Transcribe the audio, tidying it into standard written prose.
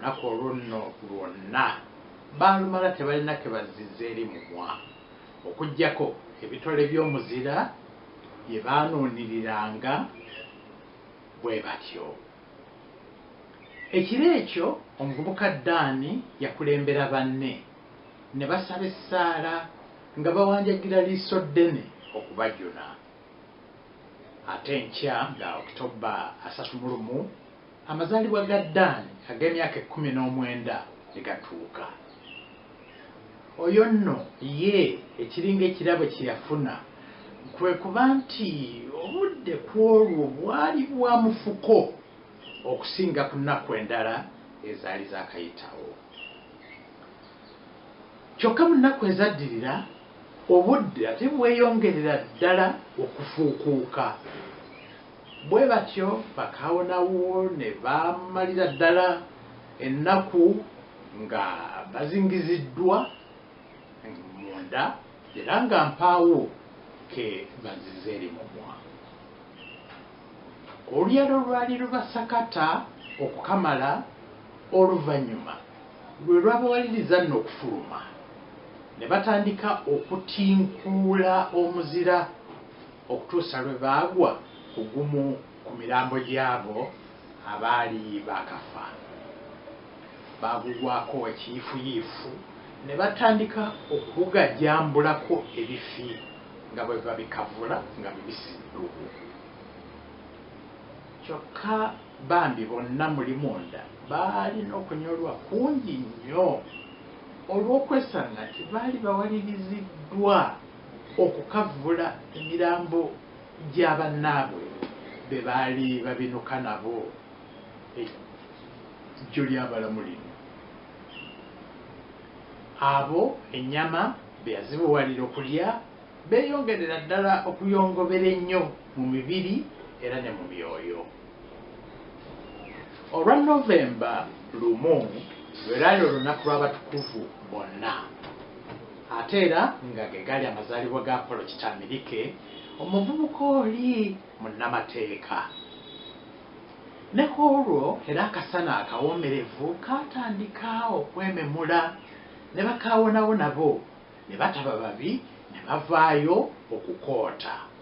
olunaku olunno lwonna balumala tebalina ke bazizza eri mumwa okuggyako ebitole by'omuzira bye baanuuniriranga bwe batyo. Ekiro ekyo omuvubuka Daani yakulembera banne ne basaba essaala nga bawanjagira liiso ddene okubajuna. Ate enkya nga Okitoba 31 amazaalibwa ga Daani ag'emyaka 19 ne gatuuka. Oyo nno ye ekiringa ekirabo kye yafuna kwe kuba nti obudde ku olwo bwali bwa mufuko okusinga ku nnaku endala ezaali zaakayitawo. Kyokka mu nnaku ezaddirira obudde ate bweyongerera ddala okufuukuuka. Bwe batyo bakaawonawo ne bamalira ddala ennaku nga bazingiziddwa munda era nga mpaawo ke bazizza eri mumwa. Olulyalo lwali lubasakata okukamala oluvannyuma lwe lwabawaliriza nno okufuluma ne batandika okutinkuula omuzira okutuusa lwe baagwa ku gumu ku mirambo gy'abo abaali bakafa. Baagugwako ekiyiifuyiifu ne batandika okugajambulako ebifi nga bwe babikavula nga bibisi ddubu. Kyokka bambi bonna muli munda baalina okunyolwa kungi nnyo olw'okwesanga nti baali bawaliriziddwa okukavula emirambo gy'abannaabwe be baali babinuka nabo ejjo ly'abalamu lino. Abo ennyama be yazibuwalira okulya beeyongerera ddala okuyongobera ennyo mu mibiri era ne mu myoyo. Olwa Novemba 1 lwe lwali olunaku lw'abatukuvu bonna, ate era nga ge gali amazaalibwa ga Apollo Kitamirike, omuvubuka oli munnamateeka. Ne ku olwo era akasana akawoomerevu kaatandika okwememula ne bakaawonawo nabo ne bataba babi ne bavaayo okukoota.